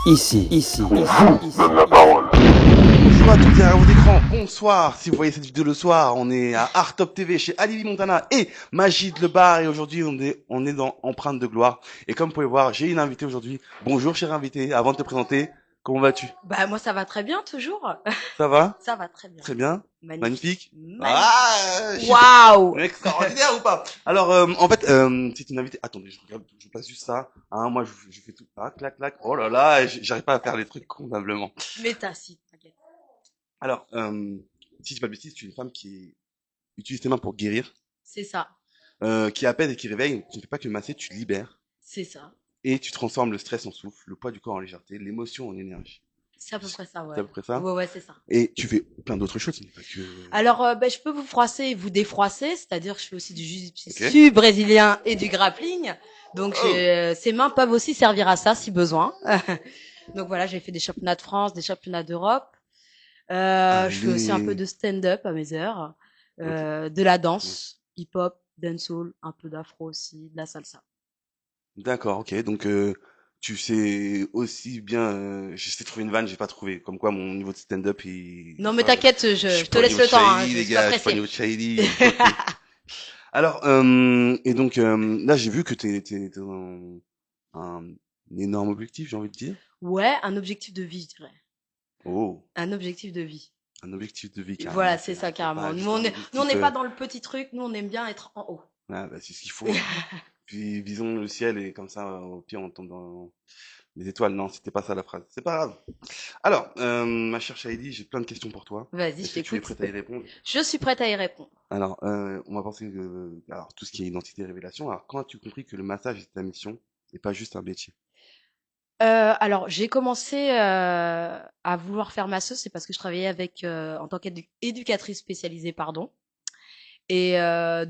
Bonjour à toutes et à vos écrans, bonsoir. Si vous voyez cette vidéo le soir, on est à Art Top TV chez Alibi Montana et Magid Le Bar et aujourd'hui on est dans Empreinte de gloire. Et comme vous pouvez voir, j'ai une invitée aujourd'hui. Bonjour chère invitée, avant de te présenter, comment vas-tu? Bah moi ça va très bien toujours. Ça va? Ça va très bien. Très bien? Magnifique. Magnifique? Magnifique. Ah, je suis Waouh. extraordinaire ou pas? Alors en fait, c'est une invitée. Attendez, je regarde, je passe juste ça. Hein, moi je fais tout. Ah, clac, clac. Oh là là, j'arrive pas à faire les trucs convenablement. Mais t'as si, t'inquiète. Alors, si je dis pas de bêtises, tu es une femme qui utilise tes mains pour guérir, C'est ça. qui apaise et qui réveille. Tu ne fais pas que masser, tu libères. C'est ça. Et tu transformes le stress en souffle, le poids du corps en légèreté, l'émotion en énergie. C'est à peu près ça, C'est à ouais. peu près ça. Ouais, ouais, c'est ça. Et tu fais plein d'autres choses, ce n'est pas que... Alors, je peux vous froisser et vous défroisser, c'est-à-dire que je fais aussi du Ok. jiu-jitsu brésilien et du grappling. Donc, Oh! ces mains peuvent aussi servir à ça si besoin. Donc voilà, j'ai fait des championnats de France, des championnats d'Europe. Je fais aussi un peu Allez. de stand-up à mes heures, Ok. de la Ouais. danse, hip-hop, dancehall, un peu d'afro aussi, de la salsa. D'accord, ok. Donc, tu sais aussi bien... j'essaie de trouver une vanne, j'ai pas trouvé. Comme quoi, mon niveau de stand-up, Non, des mais fois, t'inquiète, je je suis te pas au laisse niveau de le temps, hein, Shaili, je les suis pas gars, je suis pas au pressée. niveau de Shaili, quoique. Alors, et donc, là, j'ai vu que t'es dans un énorme objectif, j'ai envie de dire. Ouais, un objectif de vie, je dirais. Oh, Un objectif de vie. un objectif de vie, Et carrément. voilà, c'est ça C'est carrément. pas juste un Nous on objectif. n'est pas dans le petit truc, nous on aime bien être en haut. Ah, bah, c'est ce qu'il faut, hein. Puis, visons le ciel et comme ça, au pire, on tombe dans les étoiles. Non, c'était pas ça la phrase. C'est pas grave. Alors, ma chère Shaili, j'ai plein de questions pour toi. Vas-y, je Est-ce que tu es t'écoute. prête à y répondre? Je suis prête à y répondre. Alors, on va penser que, alors, tout ce qui est identité et révélation. Alors, quand as-tu compris que le massage était ta mission et pas juste un métier? Alors j'ai commencé à vouloir faire masseuse, c'est parce que je travaillais avec en tant qu'éducatrice spécialisée, pardon. Et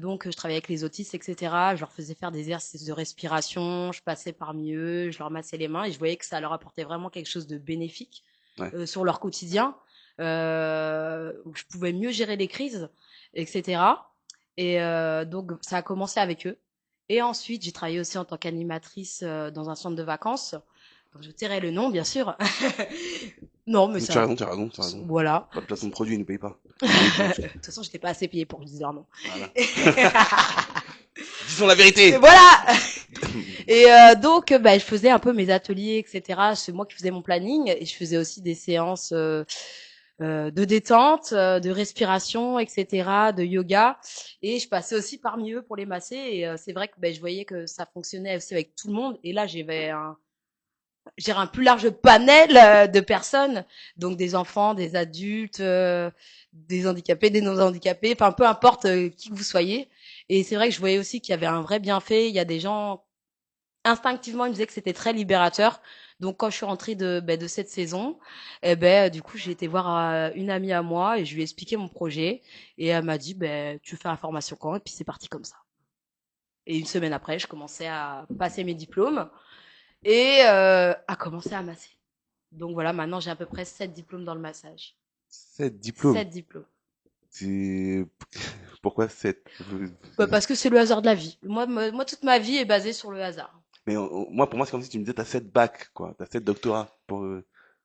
donc je travaillais avec les autistes, etc. Je leur faisais faire des exercices de respiration, je passais parmi eux, je leur massais les mains et je voyais que ça leur apportait vraiment quelque chose de bénéfique Ouais. sur leur quotidien, où je pouvais mieux gérer les crises, etc. Et donc ça a commencé avec eux. Et ensuite j'ai travaillé aussi en tant qu'animatrice dans un centre de vacances. Donc je tairai le nom, bien sûr. Non, mais Tu as ça, raison, tu as raison, tu as raison. voilà. Pas de placement de produit, ils ne payent pas. De toute façon, j'étais pas assez payée pour dire non. Voilà. Disons la vérité. Et voilà. Et donc, bah, je faisais un peu mes ateliers, etc. C'est moi qui faisais mon planning et je faisais aussi des séances de détente, de respiration, etc., de yoga. Et je passais aussi parmi eux pour les masser. Et c'est vrai que bah, je voyais que ça fonctionnait aussi avec tout le monde. Et là, j'ai un plus large panel de personnes, donc des enfants, des adultes, des handicapés, des non-handicapés, enfin peu importe qui que vous soyez. Et c'est vrai que je voyais aussi qu'il y avait un vrai bienfait. Il y a des gens, instinctivement, ils me disaient que c'était très libérateur. Donc quand je suis rentrée de cette saison, eh ben, du coup, j'ai été voir une amie à moi et je lui ai expliqué mon projet. Et elle m'a dit, ben, tu fais la formation quand? Et puis c'est parti comme ça. Et une semaine après, je commençais à passer mes diplômes et à commencer à masser. Donc voilà, maintenant j'ai à peu près 7 diplômes dans le massage. 7 diplômes. 7 diplômes. C'est... Pourquoi 7? Bah, parce que c'est le hasard de la vie. Moi, toute ma vie est basée sur le hasard. Mais moi, pour moi, c'est comme si tu me disais, t'as 7 bacs, quoi. T'as 7 doctorats pour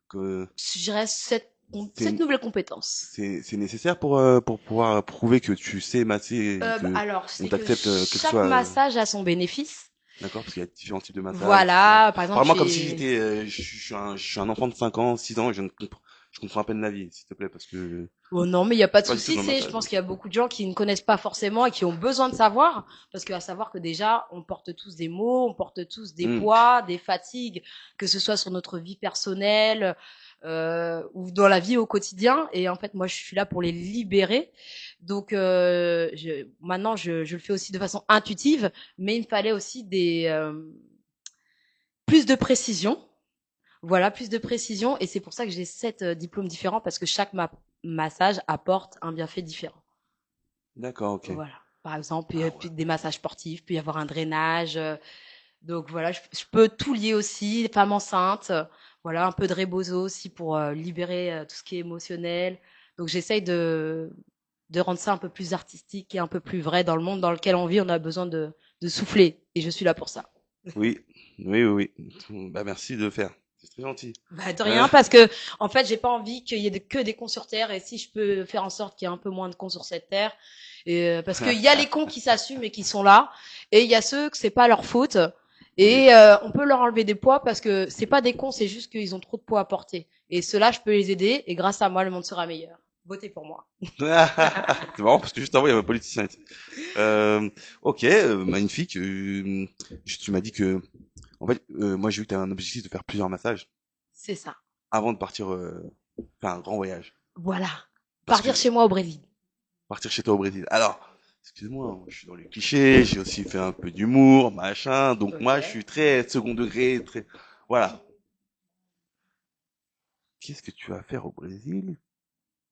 que Je dirais 7, c'est 7 nouvelles compétences. c'est nécessaire pour pouvoir prouver que tu sais masser et que Alors, on c'est que t'accepte quel que chaque soit massage a son bénéfice. d'accord parce qu'il y a différents types de massage, etc. Voilà, par exemple, Parle-moi comme si j'étais je suis un enfant de 5 ans, 6 ans et je comprends à peine la vie, s'il te plaît, parce que Oh non, mais il n'y a pas de pas du tout souci. dans le Je massage. pense qu'il y a beaucoup de gens qui ne connaissent pas forcément et qui ont besoin de savoir. Parce qu'à savoir que déjà, on porte tous des maux, on porte tous des Hmm. poids, des fatigues, que ce soit sur notre vie personnelle ou dans la vie au quotidien. Et en fait, moi, je suis là pour les libérer. Donc, maintenant, je le fais aussi de façon intuitive, mais il me fallait aussi plus de précision. Voilà, plus de précision. Et c'est pour ça que j'ai 7 diplômes différents parce que chaque massage apporte un bienfait différent. D'accord, ok. Voilà. Par exemple, il y Ah a ouais. des massages sportifs, il peut y avoir un drainage. Donc voilà, je peux tout lier aussi, femmes enceintes. Voilà, un peu de rebozo aussi pour libérer tout ce qui est émotionnel. Donc j'essaye de rendre ça un peu plus artistique et un peu plus vrai dans le monde dans lequel on vit. On a besoin de souffler et je suis là pour ça. Oui, oui, oui, oui. Bah merci de le faire. C'est très gentil. Bah, de rien, parce que, en fait, j'ai pas envie qu'il y ait que des cons sur Terre, et si je peux faire en sorte qu'il y ait un peu moins de cons sur cette Terre, et parce qu'il y a les cons qui s'assument et qui sont là, et il y a ceux que c'est pas leur faute, et on peut leur enlever des poids parce que c'est pas des cons, c'est juste qu'ils ont trop de poids à porter. Et ceux-là, je peux les aider, et grâce à moi, le monde sera meilleur. Votez pour moi. C'est marrant parce que juste avant, il y avait un politicien ici. Ok, magnifique. Tu m'as dit que, en fait, moi j'ai vu que tu as un objectif de faire plusieurs massages C'est ça. avant de partir faire un grand voyage. Voilà. Parce que Partir chez moi au Brésil. partir chez toi au Brésil. Alors, excuse-moi, hein, je suis dans les clichés, j'ai aussi fait un peu d'humour, machin. Donc moi, je Ok. suis très second degré, très... Voilà. Qu'est-ce que tu vas faire au Brésil?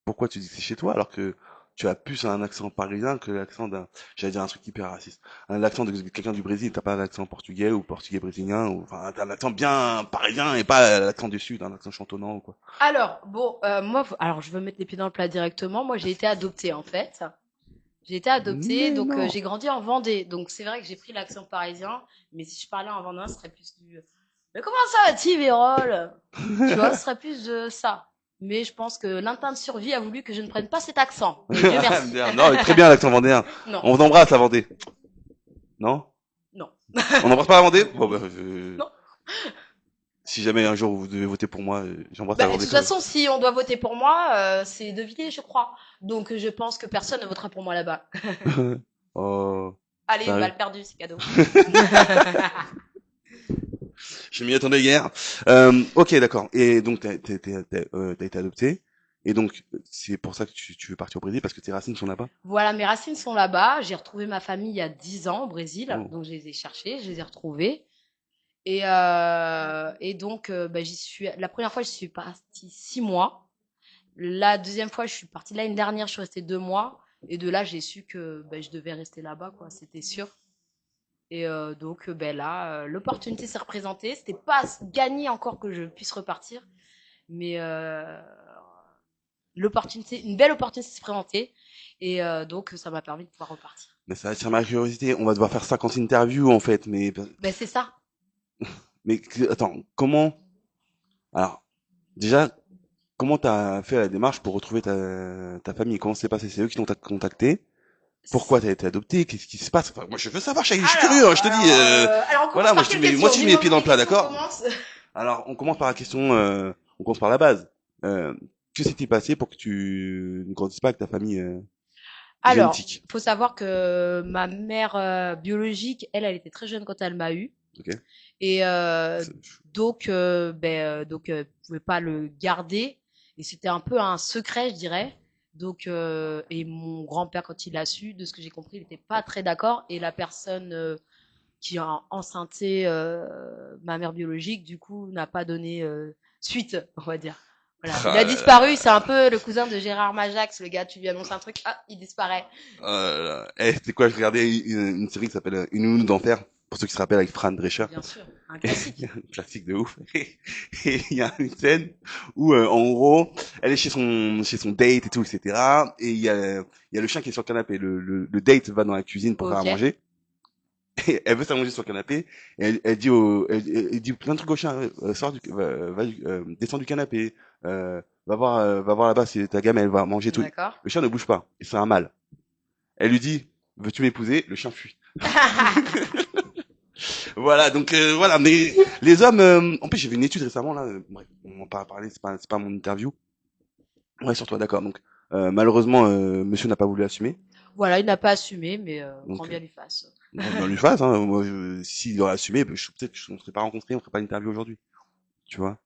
Pourquoi tu dis que c'est chez toi alors que tu as plus un accent parisien que l'accent d'un, j'allais dire un truc hyper raciste, un accent de quelqu'un du Brésil, t'as pas l'accent portugais ou portugais brésilien, ou enfin t'as un accent bien parisien et pas l'accent du sud, un accent chantonnant ou quoi. Alors, bon, moi, alors je veux mettre les pieds dans le plat directement. Moi, j'ai été adoptée, en fait. J'ai été adoptée, Mais donc non. j'ai grandi en Vendée. Donc c'est vrai que j'ai pris l'accent parisien, mais si je parlais en vendéen, ce serait plus du mais comment ça va-t-il, Vérole? Tu vois, ce serait plus de ça. Mais je pense que l'instinct de survie a voulu que je ne prenne pas cet accent. Et Dieu merci. Non, il est très bien l'accent vendéen. Non, On vous embrasse la Vendée. Non? non, On n'embrasse pas la Vendée? Bon bah, non. si jamais un jour vous devez voter pour moi, j'embrasse Bah, la de Vendée toute quand même. façon, si on doit voter pour moi, c'est deviné, je crois. Donc je pense que personne ne votera pour moi là-bas. Oh, Allez, une sérieux? balle perdue, c'est cadeau. Je m'y attendais hier. Ok, d'accord. Et donc, t'as été adopté. Et donc, c'est pour ça que tu veux partir au Brésil, parce que tes racines sont là-bas? Voilà, mes racines sont là-bas. J'ai retrouvé ma famille il y a 10 ans au Brésil, Oh. donc je les ai cherchés, je les ai retrouvés. Et donc, bah, j'y suis. La première fois, je suis partie 6 mois. La deuxième fois, je suis partie l'année dernière, je suis restée 2 mois. Et de là, j'ai su que bah, je devais rester là-bas, quoi. C'était sûr. Et donc, ben là, l'opportunité s'est représentée. C'était pas gagné encore que je puisse repartir, mais une belle opportunité s'est présentée. Et donc, ça m'a permis de pouvoir repartir. Mais ça attire ma curiosité. On va devoir faire 50 interviews, en fait. Ben, c'est ça. Attends, comment, alors, déjà, comment t'as fait la démarche pour retrouver ta famille? Comment c'est passé? C'est eux qui t'ont contacté? Pourquoi t'as été adopté? Qu'est-ce qui se passe? Enfin, moi, je veux savoir, je suis curieux, hein, je te dis, Alors, on commence voilà, moi, par je te quelle mets, moi, question? tu mets les Dis-moi pieds toutes dans le les plat, questions, on d'accord? commence. Alors, on commence par la question, on commence par la base. Euh, que s'est-il passé pour que tu ne grandisses pas avec ta famille Alors, génétique? faut savoir que ma mère biologique, elle était très jeune quand elle m'a eu. Ok. Et C'est- donc, pouvait pas le garder. Et c'était un peu un secret, je dirais. Donc, et mon grand-père, quand il l'a su, de ce que j'ai compris, il n'était pas très d'accord. Et la personne qui a enceinté ma mère biologique, du coup, n'a pas donné suite, on va dire. Voilà. Il a disparu, c'est un peu le cousin de Gérard Majax, le gars, tu lui annonces un truc, ah, il disparaît. C'est quoi, je regardais une série qui s'appelle Une nounou d'enfer, pour ceux qui se rappellent, avec Fran Drescher. Bien sûr, un classique. Un classique de ouf. Et il y a une scène où, en gros, elle est chez son date et tout, etc. Et il y a le chien qui est sur le canapé. Le date va dans la cuisine pour faire à Ok, manger. Et elle veut s'allonger sur le canapé. Et elle dit plein de trucs au chien. Descends du canapé. Va voir là-bas si ta gamme, elle va manger tout. d'accord. Le chien ne bouge pas. Et c'est un mâle. Elle lui dit, veux-tu m'épouser? Le chien fuit. Voilà, donc voilà, mais les hommes, en plus j'ai vu une étude récemment là, bref, on m'en a parlé, c'est pas mon interview. Ouais, sur toi, d'accord. Donc malheureusement, monsieur n'a pas voulu assumer. Voilà, il n'a pas assumé, mais grand Donc bien lui fasse. on lui fasse. Hein. Moi, s'il aurait assumé, peut-être que on serait pas rencontrés, on ferait pas l'interview aujourd'hui, tu vois.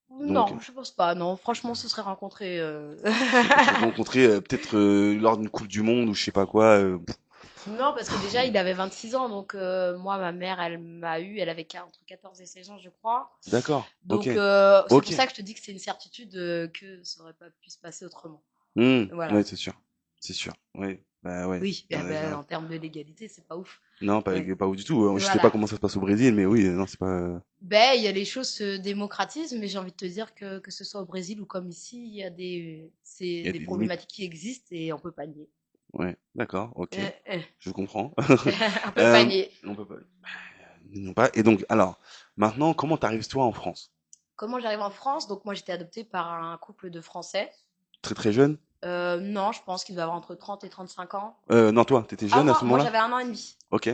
Donc Non, je pense pas. Non, franchement, ce serait rencontré. on serait rencontrés peut-être lors d'une Coupe du Monde ou je sais pas quoi. Non, parce que déjà, il avait 26 ans. Donc, moi, ma mère, elle m'a eu. Elle avait entre 14 et 16 ans, je crois. D'accord. Ok. Donc, c'est pour Ok. ça que je te dis que c'est une certitude que ça aurait pas pu se passer autrement. Ouais, Voilà. c'est sûr. C'est sûr. Oui. Bah ouais. Oui, en termes de légalité, c'est pas ouf. Non, pas, Ouais. pas du tout. Je sais pas Voilà. comment ça se passe au Brésil, mais oui, non, c'est pas. Ben, il y a les choses se démocratisent, mais j'ai envie de te dire que ce soit au Brésil ou comme ici, il y a Il y a des des limites. problématiques qui existent et on peut pas nier. Ouais, d'accord, ok, Euh, euh, je comprends. on peut pas Euh, nier. on peut pas. Non pas. Et donc, alors, maintenant, comment t'arrives toi en France? comment j'arrive en France? Donc moi j'étais adoptée par un couple de Français. Très très jeune? Non, je pense qu'il doit avoir entre 30 et 35 ans. Non, toi, t'étais Ah, jeune à ce moi moment-là? j'avais 1 an et demi. Ok.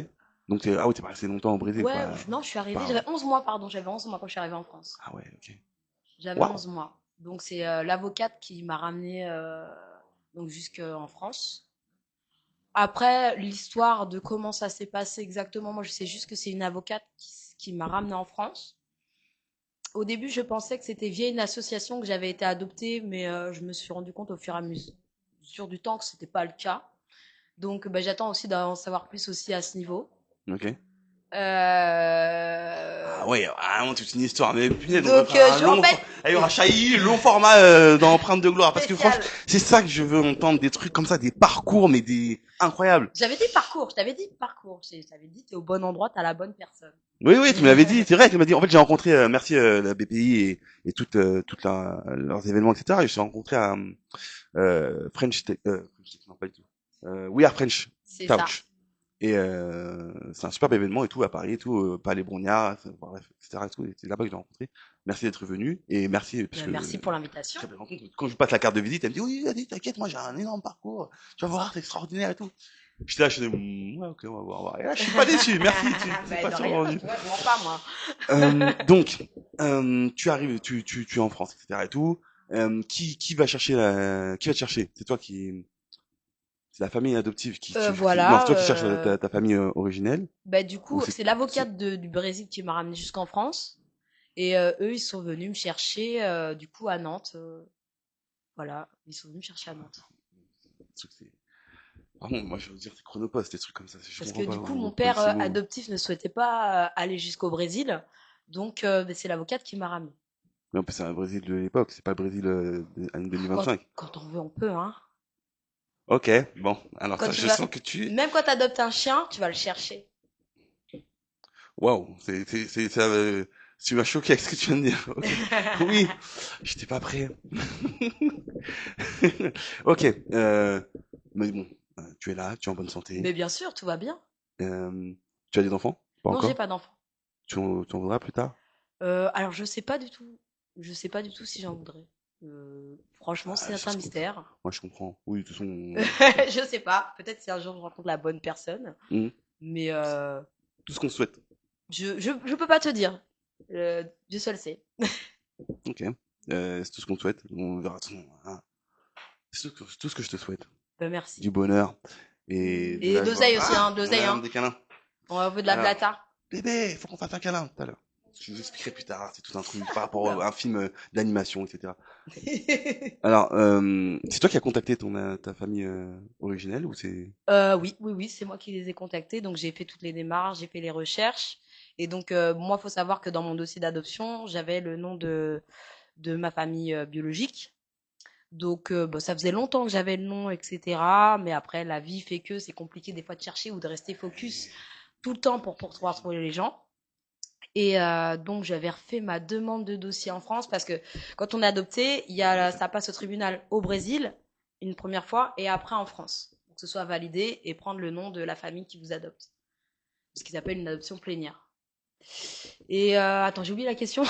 Donc ah oui, t'es pas resté longtemps au Brésil, Ouais, pas, non, je suis arrivée, pas. j'avais 11 mois, pardon, j'avais 11 mois quand je suis arrivée en France. Ah ouais, ok. J'avais Waouh. 11 mois. Donc c'est l'avocate qui m'a ramenée donc jusqu'en France. Après, l'histoire de comment ça s'est passé exactement, moi je sais juste que c'est une avocate qui m'a ramenée en France. Au début, je pensais que c'était via une association que j'avais été adoptée, mais je me suis rendu compte au fur et à mesure du temps que c'était pas le cas. Donc, bah, j'attends aussi d'en savoir plus aussi à ce niveau. Ok. Ah Euh... ouais, vraiment toute une histoire. Mais punaise, on va Donc, faire un en long, fait, il y aura Chahi, long format dans Empreinte de gloire. Parce que franchement, spécial. c'est ça que je veux entendre, des trucs comme ça, des parcours, mais des incroyables. J'avais dit parcours, je t'avais dit parcours. Je t'avais dit, t'es au bon endroit, t'as la bonne personne. Oui, oui, tu me l'avais dit, c'est vrai, tu m'as dit. En fait, j'ai rencontré, merci la BPI et toutes leurs événements, etc. Et j'ai rencontré un French Tech, non pas du tout. We Are French C'est ça. Couch. Et c'est un superbe événement et tout à Paris et tout, Palais Brongniart, bref, etc. Et tout. Et c'est là-bas que j'ai rencontré. Merci d'être venu et merci parce que Merci pour l'invitation. très belle rencontre. Quand je passe la carte de visite, elle me dit oui, vas-y, t'inquiète, moi j'ai un énorme parcours. Tu vas voir, c'est extraordinaire et tout. J'étais là, je suis ouais, ok, on va voir. Et là, je suis pas déçu, merci, c'est Bah, pas de rien, survendu. tu vois, je mens pas, moi. Donc, tu arrives, tu es en France, etc. et tout. Qui va chercher qui va te chercher? C'est toi qui, c'est la famille adoptive non, c'est Voilà. toi qui cherches ta famille originelle? Bah, du Ou coup, c'est l'avocate du Brésil qui m'a ramenée jusqu'en France. Et eux, ils sont venus me chercher, du coup, à Nantes. Voilà, ils sont venus me chercher à Nantes. c'est, pardon, moi je veux dire, c'est Chronopost, des trucs comme ça, je Parce que comprends pas, du coup, mon ou père Colissimo. adoptif ne souhaitait pas aller jusqu'au Brésil. Donc, bah, c'est l'avocate qui m'a ramenée. Mais en plus, c'est un Brésil de l'époque, c'est pas le Brésil de l'année Quand, 2025. quand on veut, on peut, hein. Ok, bon, alors Quand ça, tu je vas, sens que tu, même quand tu adoptes un chien, tu vas le chercher. waouh, ça, tu m'as choqué avec ce que tu viens de dire. Ok, oui, j'étais pas prêt. Ok, mais bon, tu es là, tu es en bonne santé. Mais bien sûr, tout va bien. Tu as des enfants? Pas Non, j'ai encore? pas d'enfant. Tu en voudras plus tard? Alors, je sais pas du tout. Je sais pas du tout si j'en voudrais. Franchement, Ah, c'est ça un se comprend. mystère. Moi, je comprends. Oui, de toute façon, Je sais pas. Peut-être si un jour je rencontre la bonne personne. hmm, Mais tout ce qu'on souhaite. je peux pas te dire. Dieu seul sait. Ok. C'est tout ce qu'on souhaite. On verra tout. Hein. C'est tout ce que je te souhaite. Ben, merci. Du bonheur et de Et la joie. d'oseille aussi, Ah, hein. on D'oseille, a hein. des câlins. On veut de la Alors, blata. bébé, il faut qu'on fasse un câlin tout à l'heure. Je vous expliquerai plus tard. C'est tout un truc par rapport Oula. à un film d'animation, etc. Alors, c'est toi qui as contacté ta famille originelle ou c'est... Oui, oui, oui, c'est moi qui les ai contactés. Donc, j'ai fait toutes les démarches, j'ai fait les recherches. Et donc, moi, faut savoir que dans mon dossier d'adoption, j'avais le nom de ma famille biologique. Donc, bah, ça faisait longtemps que j'avais le nom, etc. Mais après, la vie fait que c'est compliqué des fois de chercher ou de rester focus tout le temps pour pouvoir trouver les gens. Et donc, j'avais refait ma demande de dossier en France parce que quand on est adopté, ça passe au tribunal au Brésil une première fois et après en France. Pour que ce soit validé et prendre le nom de la famille qui vous adopte. Ce qu'ils appellent une adoption plénière. Et attends, j'ai oublié la question.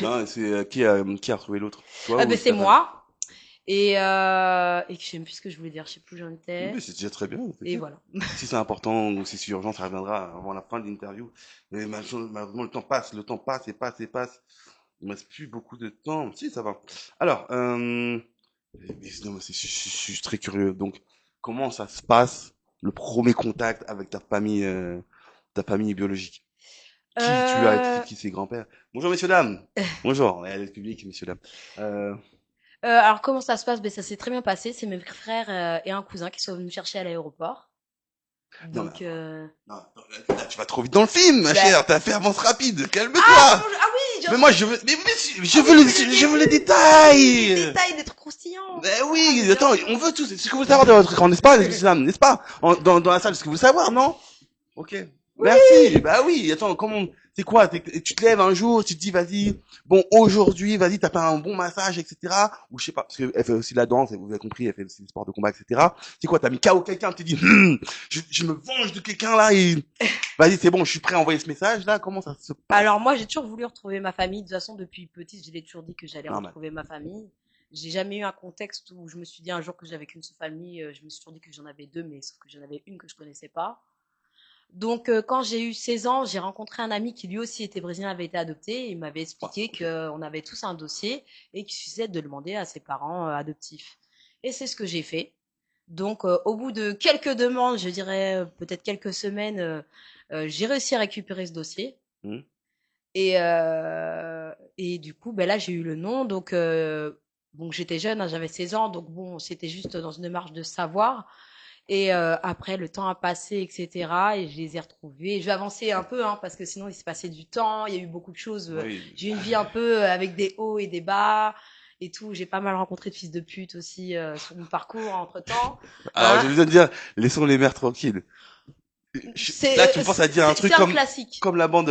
Non, c'est qui a retrouvé l'autre? Toi Ah ou ben, c'est c'est ta famille? moi. Et je sais même plus ce que je voulais dire, je sais plus où j'en Oui, étais. c'est déjà très bien, Et t'inquiète. voilà. Si c'est important ou si c'est urgent, ça reviendra avant la fin de l'interview. Mais malheureusement, le temps passe et passe et passe. Il me reste plus beaucoup de temps. Si, ça va. Alors, mais sinon, je suis très curieux. Donc, comment ça se passe, le premier contact avec ta famille biologique? Qui tu as, Euh, qui c'est grand-père? Bonjour, messieurs, dames. Bonjour, le public, messieurs, dames. Euh, alors comment ça se passe? Ben ça s'est très bien passé. C'est mes frères et un cousin qui sont venus me chercher à l'aéroport. non, mais Donc attends. Non, attends, là, tu vas trop vite dans le film, ma ben chère. T'as fait avance rapide. ah Calme-toi. pardon, ah oui, Mais moi, je veux, mais ah oui, tu veux le je veux les début, des détails. détails, des trucs croustillants. Ben Ah oui, mais bien attends, sûr. on veut tout. C'est ce que vous voulez savoir de votre écran, n'est-ce pas, messieurs, dames, n'est-ce pas? Dans la salle, ce que vous voulez savoir, non? Ok. Merci. Bah oui. Attends, comment, c'est quoi? Tu te lèves un jour, tu te dis, vas-y, bon, aujourd'hui, vas-y, t'as pas un bon massage, etc. Ou je sais pas, parce qu'elle fait aussi la danse, vous avez compris, elle fait aussi des sports de combat, etc. C'est quoi? T'as mis KO quelqu'un, tu te dis, je me venge de quelqu'un là et vas-y, c'est bon, je suis prêt à envoyer ce message là. Comment ça se passe? Alors moi, j'ai toujours voulu retrouver ma famille. De toute façon, depuis petite, je l'ai toujours dit que j'allais Normal. retrouver ma famille. J'ai jamais eu un contexte où je me suis dit un jour que j'avais qu'une seule famille. Je me suis toujours dit que j'en avais deux, mais sauf que j'en avais une que je connaissais pas. Donc, quand j'ai eu 16 ans, j'ai rencontré un ami qui lui aussi était brésilien, avait été adopté. Il m'avait Ouais, expliqué ok. qu'on avait tous un dossier et qu'il suffisait de demander à ses parents adoptifs. Et c'est ce que j'ai fait. Donc, au bout de quelques demandes, je dirais peut-être quelques semaines, j'ai réussi à récupérer ce dossier. Hmm. Et du coup, ben là, j'ai eu le nom. Donc, bon, j'étais jeune, hein, j'avais 16 ans. Donc, bon, c'était juste dans une démarche de savoir. Et après, le temps a passé, etc. Et je les ai retrouvés. Je vais avancer un peu, hein, parce que sinon, il s'est passé du temps. Il y a eu beaucoup de choses. Oui. J'ai eu une vie un peu avec des hauts et des bas et tout. J'ai pas mal rencontré de fils de pute aussi sur mon parcours entre-temps. Alors, Hein. je viens de dire, laissons les mères tranquilles. Là, tu me penses à dire un truc C'est un classique. comme la bande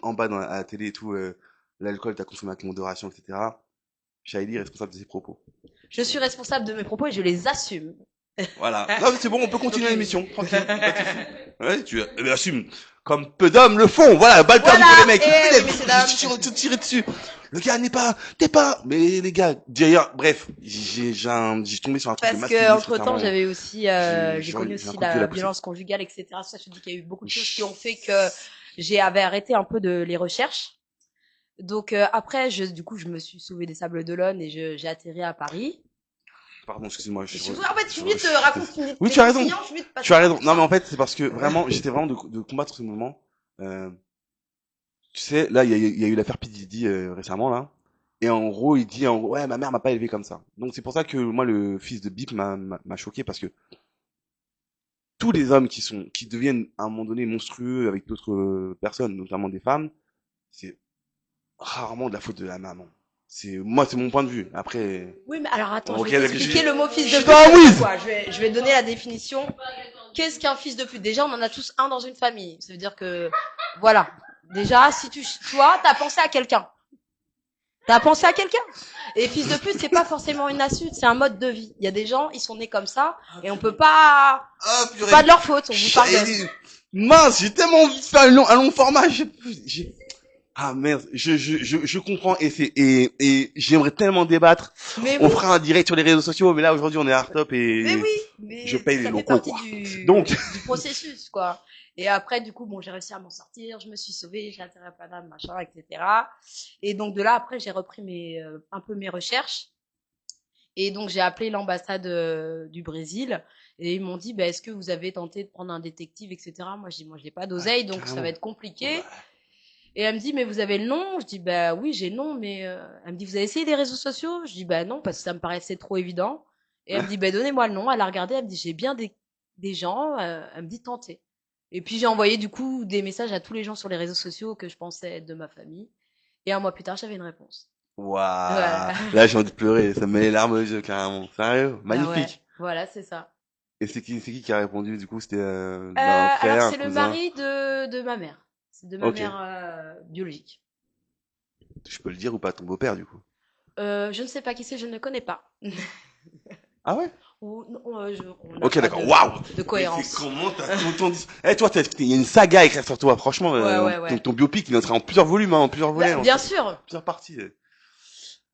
en bas à la télé et tout, l'alcool, t'as consommé avec modération, etc. Shaili est responsable de ses propos. Je suis responsable de mes propos et je les assume. Voilà. Non, mais c'est bon, on peut Donc, continuer l'émission, tranquille, pas de souci. Ouais, assumes. Comme peu d'hommes le font. Voilà, balle perdue pour les voilà. mecs. Et oui, messieurs, dames. Te tirer dessus. Le gars t'es pas. Mais les gars, d'ailleurs, bref, j'ai tombé sur un truc de Parce que masculinisme entre temps, récemment. j'avais aussi, j'ai connu J'ai un aussi coup de vieux à la pousser. violence conjugale, etc. Ça, je te dis qu'il y a eu beaucoup de choses qui ont fait que j'avais arrêté un peu de les recherches. Donc après, du coup, je me suis sauvée des Sables d'Olonne et j'ai atterri à Paris. Pardon, excuse-moi, En fait, je suis vite raconte Oui, mes tu as raison. croustillants, je suis vite Tu passer as par raison. tout Non, mais ça. en fait, c'est parce que vraiment, j'étais vraiment de combattre ce moment. Euh, Tu sais, là, il y a eu l'affaire P. Diddy récemment, là. Et en gros, il dit, en gros, ouais, ma mère m'a pas élevé comme ça. Donc, c'est pour ça que moi, le fils de Bip m'a choqué parce que tous les hommes qui deviennent à un moment donné monstrueux avec d'autres personnes, notamment des femmes, c'est rarement de la faute de la maman. C'est mon point de vue. Après, Oui, mais alors attends, je ok, vais d'accord, t'expliquer le mot je fils de suis pute. dans la Ça veut dire whiz! quoi je vais donner la définition. Qu'est-ce qu'un fils de pute? Déjà, on en a tous un dans une famille. Ça veut dire que, voilà. Déjà, si toi, t'as pensé à quelqu'un. T'as pensé à quelqu'un? Et fils de pute, c'est pas forcément une insulte, c'est un mode de vie. Il y a des gens, ils sont nés comme ça, et on peut pas, Ah, c'est purée. pas de leur faute, on vous pardonne. Mince, j'ai tellement envie de faire un long format. Ah merde, je comprends et j'aimerais tellement débattre. Mais On oui, fera un direct sur les réseaux sociaux, mais là aujourd'hui on est hardtop mais et oui, je mais paye les ça fait locaux partie quoi. Donc du processus, quoi. Et après, du coup, bon, j'ai réussi à m'en sortir, je me suis sauvée, j'ai atterri à Paname, machin, etc. Et donc de là, après, j'ai repris un peu mes recherches. Et donc j'ai appelé l'ambassade du Brésil et ils m'ont dit, bah, est-ce que vous avez tenté de prendre un détective, etc. Moi, je dis, moi, je n'ai pas ouais, d'oseille, donc ça va carrément. être compliqué. Bah, Et elle me dit, mais vous avez le nom? Je dis, bah oui, j'ai le nom, mais elle me dit, vous avez essayé les réseaux sociaux? Je dis, bah non, parce que ça me paraissait trop évident. Et elle me dit, bah donnez-moi le nom. Elle a regardé, elle me dit, j'ai bien des gens. Elle me dit, tentez. Et puis j'ai envoyé du coup des messages à tous les gens sur les réseaux sociaux que je pensais être de ma famille. Et un mois plus tard, j'avais une réponse. Voilà. waouh. Là j'ai envie de pleurer, ça me met les larmes aux yeux carrément. Sérieux, Ah ouais, magnifique. voilà, c'est ça. Et c'est qui a répondu du coup? C'était un Alors frère, un c'est le cousin. mari de ma mère. C'est de ma Ok. mère biologique. Je peux le dire ou pas, ton beau-père du coup. Je ne sais pas qui c'est, je ne le connais pas. Ah ouais? Ou non, on n'a Ok, pas d'accord. Waouh! de Mais c'est cohérence. comment t'as ton... Eh, toi, il y a une saga à écrire sur toi. Franchement, Ouais, ouais, ouais. ton biopic, il sera en plusieurs volumes, hein, en plusieurs volets, Bah, bien sûr. plusieurs parties.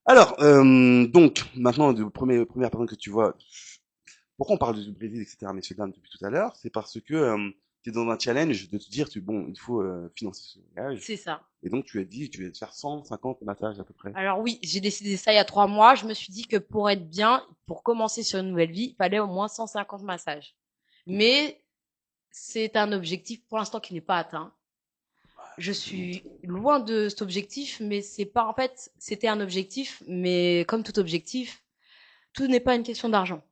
Alors, donc, maintenant, première personne que tu vois, pourquoi on parle du Brésil, etc., messieurs, dames, depuis tout à l'heure? C'est parce que tu es dans un challenge de te dire, bon, il faut financer ce voyage. C'est ça. Et donc, tu as dit, tu vas te faire 150 massages à peu près. Alors oui, j'ai décidé ça il y a 3 mois. Je me suis dit que pour être bien, pour commencer sur une nouvelle vie, il fallait au moins 150 massages. Mais c'est un objectif pour l'instant qui n'est pas atteint. Je suis loin de cet objectif, mais c'est pas, en fait, c'était un objectif, mais comme tout objectif, tout n'est pas une question d'argent.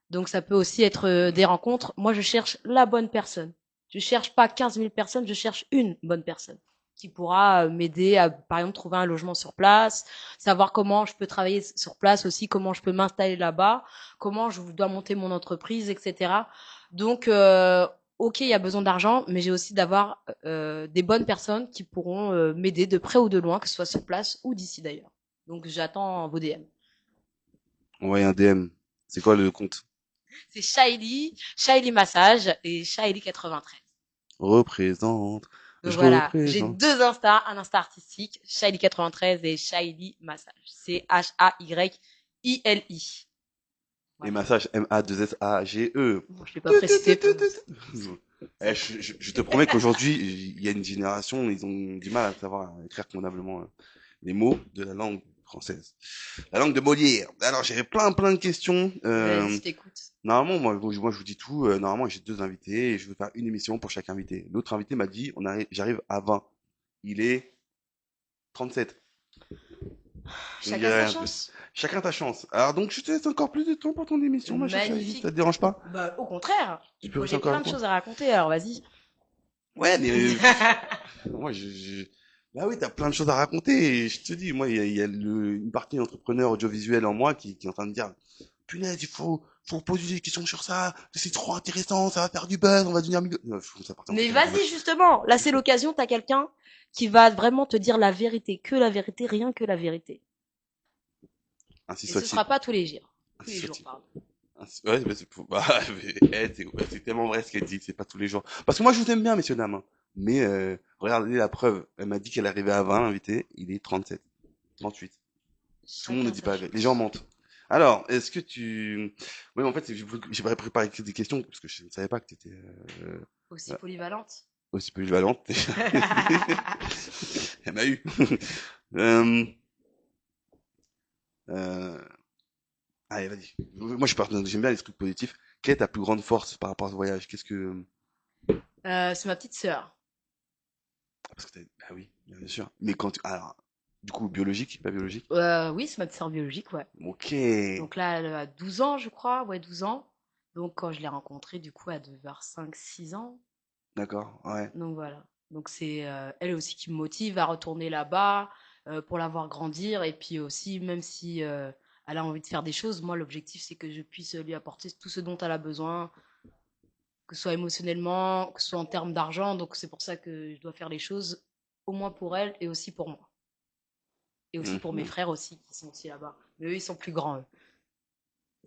Donc ça peut aussi être des rencontres. Moi, je cherche la bonne personne. Je cherche pas 15 000 personnes, je cherche une bonne personne qui pourra m'aider à, par exemple, trouver un logement sur place, savoir comment je peux travailler sur place aussi, comment je peux m'installer là-bas, comment je dois monter mon entreprise, etc. Donc, ok, il y a besoin d'argent, mais j'ai aussi d'avoir des bonnes personnes qui pourront m'aider de près ou de loin, que ce soit sur place ou d'ici d'ailleurs. Donc j'attends vos DM. Envoyez un DM. C'est quoi le compte? C'est Shaili Massage et Shaili 93. Représente. Donc Je voilà, j'ai représente. deux Insta, un Insta artistique, Shaili 93 et Shaili Massage. C'est Haili. Et Voilà. massage M-A-2-S-A-G-E. Bon, je l'ai pas précisé pour. Je te promets qu'aujourd'hui, il y a une génération, ils ont du mal à savoir écrire convenablement les mots de la langue française. La langue de Molière. Alors, j'avais plein de questions. Vas-y, je t'écoute. Normalement, moi, je vous dis tout. Normalement, j'ai deux invités et je veux faire une émission pour chaque invité. L'autre invité m'a dit, j'arrive à 20. Il est 37. Je ne Chacun dirai sa rien de plus. chance. Chacun ta chance. Alors donc, je te laisse encore plus de temps pour ton émission, ma chère Shaili. Ça Magnifique. te dérange pas? Bah, au contraire. Tu peux Moi, rester j'ai encore plein avec de moi? choses à raconter, alors vas-y. Ouais, mais moi, bah oui, t'as plein de choses à raconter. Et je te dis, moi, il y a une partie entrepreneur audiovisuel en moi qui est en train de dire, punaise, faut poser des questions sur ça. C'est trop intéressant, ça va faire du buzz, on va devenir millionnaire. Ça part en Mais cacahuète, vas-y, justement. Là, c'est l'occasion. T'as quelqu'un qui va vraiment te dire la vérité. Que la vérité, rien que la vérité. ainsi Et ce soit-il. sera pas tous les jours. Tous Ainsi les jours, soit-il. pardon. Ouais, bah, c'est tellement vrai ce qu'elle dit, c'est pas tous les jours. Parce que moi, je vous aime bien, messieurs, dames. Hein. Mais regardez la preuve. Elle m'a dit qu'elle arrivait à 20, l'invité. Il est 37, 38. Tout le monde ne Chacun dit sa pas la vérité. Les gens chance. mentent. Alors, est-ce que tu... Oui, en fait, j'ai préparé des questions parce que je ne savais pas que tu étais Aussi polyvalente. aussi polyvalente. Elle m'a eu. euh, euh, Allez, vas-y. Moi, j'aime bien les trucs positifs. Quelle est ta plus grande force par rapport à ce voyage? Qu'est-ce que... C'est ma petite sœur. Parce que bah oui, bien sûr. Mais quand tu... Alors, du coup, biologique, pas biologique? Oui, c'est ma petite sœur biologique, ouais. Ok. Donc là, elle a 12 ans, je crois. Ouais, 12 ans. Donc quand je l'ai rencontrée, du coup, elle devait avoir 5, 6 ans. D'accord, ouais. Donc voilà. Donc c'est elle aussi qui me motive à retourner là-bas pour la voir grandir. Et puis aussi, même si elle a envie de faire des choses, moi, l'objectif, c'est que je puisse lui apporter tout ce dont elle a besoin, que ce soit émotionnellement, que ce soit en termes d'argent. Donc c'est pour ça que je dois faire les choses au moins pour elle et aussi pour moi. Et aussi pour mes Mhm. frères aussi, qui sont aussi là-bas. Mais eux, ils sont plus grands, eux.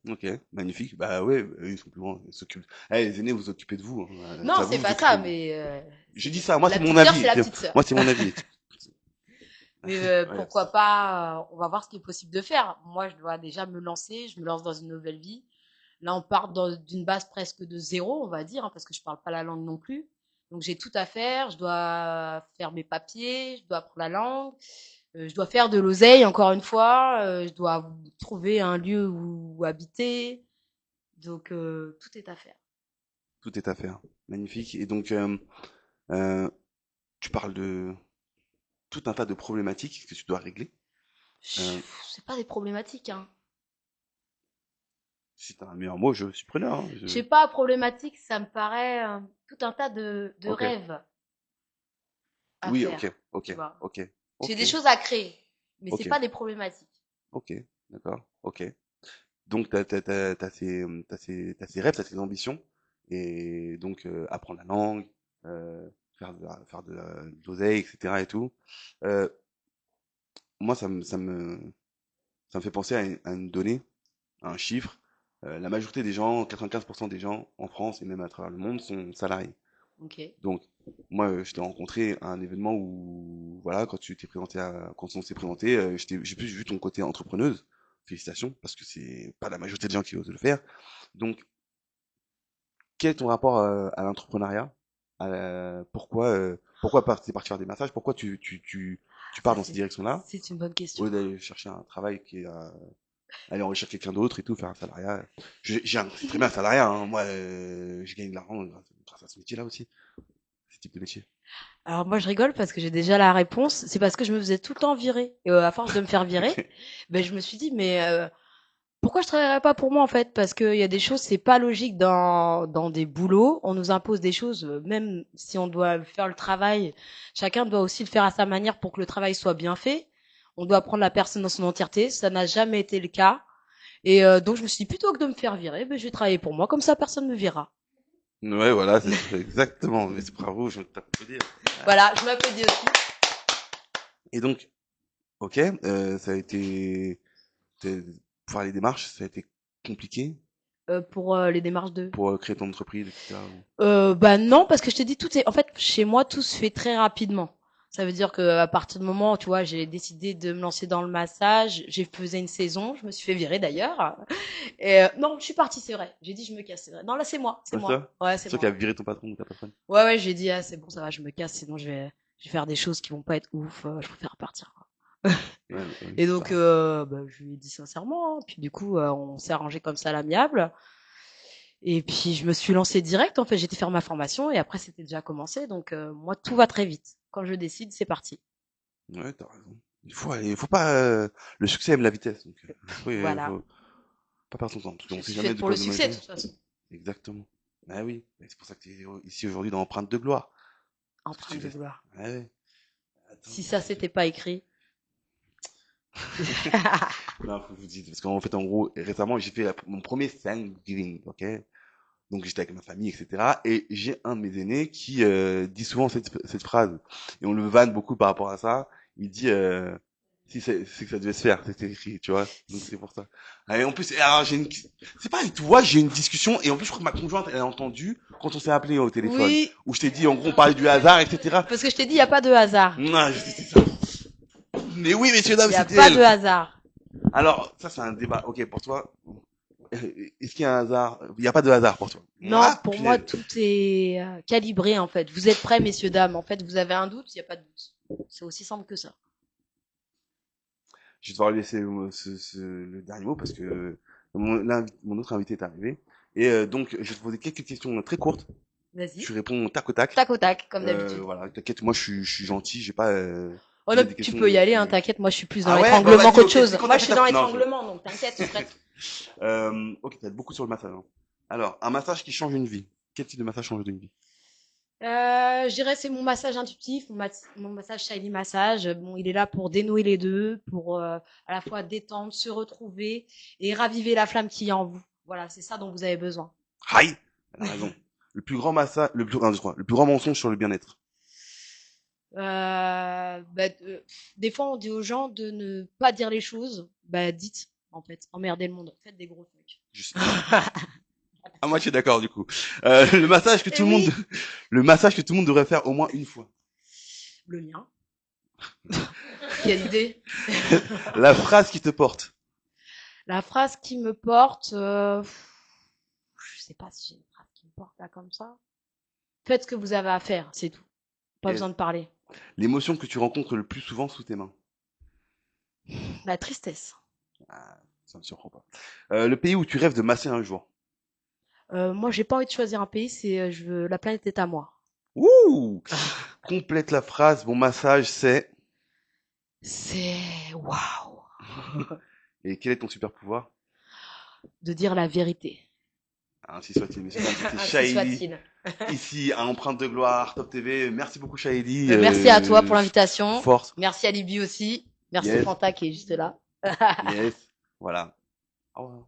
Ok, magnifique. Bah ouais, ils sont plus grands. Ils s'occupent. Eh, les aînés, vous occupez de vous. Hein. Non, Ça, c'est vous pas occupez ça, de vous. mais J'ai dit ça, moi la c'est mon petite sœur, c'est avis. la petite sœur. Moi c'est mon avis. Mais Ouais, pourquoi pas, on va voir ce qui est possible de faire. Moi, je dois déjà me lancer, je me lance dans une nouvelle vie. Là, on part d'une base presque de zéro, on va dire, hein, parce que je parle pas la langue non plus. Donc, j'ai tout à faire. Je dois faire mes papiers, je dois apprendre la langue, je dois faire de l'oseille, encore une fois, je dois trouver un lieu où habiter. Donc, tout est à faire. tout est à faire. Magnifique. Et donc, euh, tu parles de tout un tas de problématiques que tu dois régler. Euh, C'est pas des problématiques, hein. Si t'as un meilleur mot, je suis preneur. Hein. Je sais pas, problématique, ça me paraît tout un tas de Ok. rêves à Oui, ok, faire, ok, tu vois. ok, C'est ok, des choses à créer, mais c'est ok, pas des problématiques. ok, d'accord, ok. Donc, t'as ces rêves, t'as ces ambitions, et donc apprendre la langue, faire de l'oseille, etc. et tout. Euh, Moi, ça me fait penser à une donnée, à un chiffre. La majorité des gens, 95% des gens en France et même à travers le monde sont salariés. Ok. Donc, moi, je t'ai rencontré à un événement où, voilà, quand on s'est présenté, j'ai plus vu ton côté entrepreneuse. Félicitations, parce que c'est pas la majorité des gens qui osent le faire. Donc, quel est ton rapport à l'entrepreneuriat? T'es parti faire des massages? Pourquoi tu Ça, pars dans cette direction-là? c'est une bonne Au question. lieu d'aller chercher un travail qui est, aller enrichir quelqu'un d'autre et tout, faire un salariat. C'est très bien un salariat, hein. Moi, je gagne de l'argent grâce à ce métier-là aussi, ce type de métier. Alors moi, je rigole parce que j'ai déjà la réponse. C'est parce que je me faisais tout le temps virer. Et à force de me faire virer, Ok. ben, je me suis dit, mais pourquoi je travaillerais pas pour moi en fait? Parce qu'il y a des choses, c'est pas logique dans des boulots. On nous impose des choses, même si on doit faire le travail, chacun doit aussi le faire à sa manière pour que le travail soit bien fait. On doit prendre la personne dans son entièreté. Ça n'a jamais été le cas. Et donc je me suis dit, plutôt que de me faire virer, ben, je vais travailler pour moi. Comme ça, personne me verra. Ouais, voilà, c'est exactement. Mais c'est bravo, je t'applaudis. Voilà, je m'applaudis aussi. Et donc, ok, ça a été, pour faire les démarches, ça a été compliqué Pour les démarches de. pour créer ton entreprise, etc. Bah non, parce que je t'ai dit, tout est, en fait, chez moi, tout se fait très rapidement. Ça veut dire que à partir du moment, tu vois, j'ai décidé de me lancer dans le massage, j'ai faisé une saison, je me suis fait virer d'ailleurs. Et non, je suis partie, c'est vrai. J'ai dit, je me casse, c'est vrai. Non, là, c'est moi, c'est C'est moi. ça? Ouais, C'est c'est toi qui as moi. viré ton patron ou ta patronne? Ouais, ouais, j'ai dit, ah, c'est bon, ça va, je me casse, sinon je vais faire des choses qui vont pas être ouf. Je préfère partir, quoi. Ouais, oui, Et c'est donc, ça. bah, je lui ai dit sincèrement. Hein. Puis du coup, on s'est arrangé comme ça à l'amiable. Et puis, je me suis lancée direct. En fait, j'étais faire ma formation et après, c'était déjà commencé. Donc, moi, tout va très vite. Quand je décide, c'est parti. Ouais, t'as raison. Il faut pas, le succès aime la vitesse. Donc, Voilà. faut pas perdre son temps. Parce Je qu'on sait suis jamais faite de pour quoi le demain est succès, de fait. toute façon. Exactement. Ah oui. Et c'est pour ça que tu es ici aujourd'hui dans Empreinte de gloire. Parce que tu Empreinte de laisses. gloire. Ah ouais. Attends. Si ça, c'était pas écrit. Non, faut que je vous dise. Parce qu'en fait, en gros, récemment, j'ai fait mon premier Thanksgiving, ok? Donc, j'étais avec ma famille, etc. Et j'ai un de mes aînés qui dit souvent cette phrase. Et on le vanne beaucoup par rapport à ça. Il dit, si c'est que ça devait se faire, c'était écrit, tu vois. Donc, c'est pour ça. Ah, et en plus, alors, c'est pas avec toi, j'ai une discussion. Et en plus, je crois que ma conjointe, elle a entendu quand on s'est appelé au téléphone. Oui, Où je t'ai dit, en gros, on parlait du hasard, etc. parce que je t'ai dit, il n'y a pas de hasard. Non, je sais, c'est ça. Mais oui, messieurs, dames, Il n'y a c'était pas de elle. hasard. Alors, ça, c'est un débat. Ok, pour toi, est-ce qu'il y a un hasard? Il n'y a pas de hasard pour toi. Non, Moi, pour moi, punaise. tout est calibré, en fait. Vous êtes prêts, messieurs, dames. En fait, vous avez un doute, il n'y a pas de doute. C'est aussi simple que ça. Je vais devoir lui laisser le dernier mot parce que mon autre invité est arrivé. Et donc, je vais te poser quelques questions très courtes. Vas-y. Tu réponds tac au tac. Tac au tac, comme d'habitude. Voilà, t'inquiète, moi je suis gentil, j'ai pas Oh non, posé des tu questions peux y aller, hein, plus. t'inquiète, moi je suis plus dans Ah ouais, bah l'étranglement vas-y, qu'autre ok, chose. c'est quand Moi t'as je fait suis dans ta. Non, l'étranglement, donc t'inquiète, je suis prête. ok, t'as beaucoup sur le massage. Hein. Alors, un massage qui change une vie. Quel type de massage change une vie? Je dirais c'est mon massage intuitif, mon massage Shiny Massage. Bon, il est là pour dénouer les deux, pour à la fois détendre, se retrouver et raviver la flamme qui est en vous. Voilà, c'est ça dont vous avez besoin. Aïe, elle a raison. Le plus grand massage, un, deux, trois, le plus grand mensonge sur le bien-être. Des fois, on dit aux gens de ne pas dire les choses. Bah, dites, en fait. Emmerdez le monde. Faites des gros fuck. Je suis à moitié d'accord du coup. Le massage que Et tout le monde, oui, le massage que tout le monde devrait faire au moins une fois. le mien. Quelle idée. La phrase qui te porte. La phrase qui me porte, je sais pas si j'ai une phrase qui me porte là comme ça. Faites ce que vous avez à faire, c'est tout. Pas Yes. besoin de parler. L'émotion que tu rencontres le plus souvent sous tes mains. La tristesse. Ah, ça me surprend pas. Le pays où tu rêves de masser un jour. Moi, j'ai pas envie de choisir un pays, la planète est à moi. Ouh! Complète la phrase. Mon massage, c'est. C'est waouh Et quel est ton super pouvoir? de dire la vérité. Ainsi soit-il, messieurs, dames, c'était Ainsi Shahidi, soit-il. ici à Empreinte de Gloire, Top TV. Merci beaucoup, Shahidi. Merci à toi pour l'invitation. Force. Merci à Libye aussi. Merci Yes. Fanta qui est juste là. Yes. Voilà. Au revoir.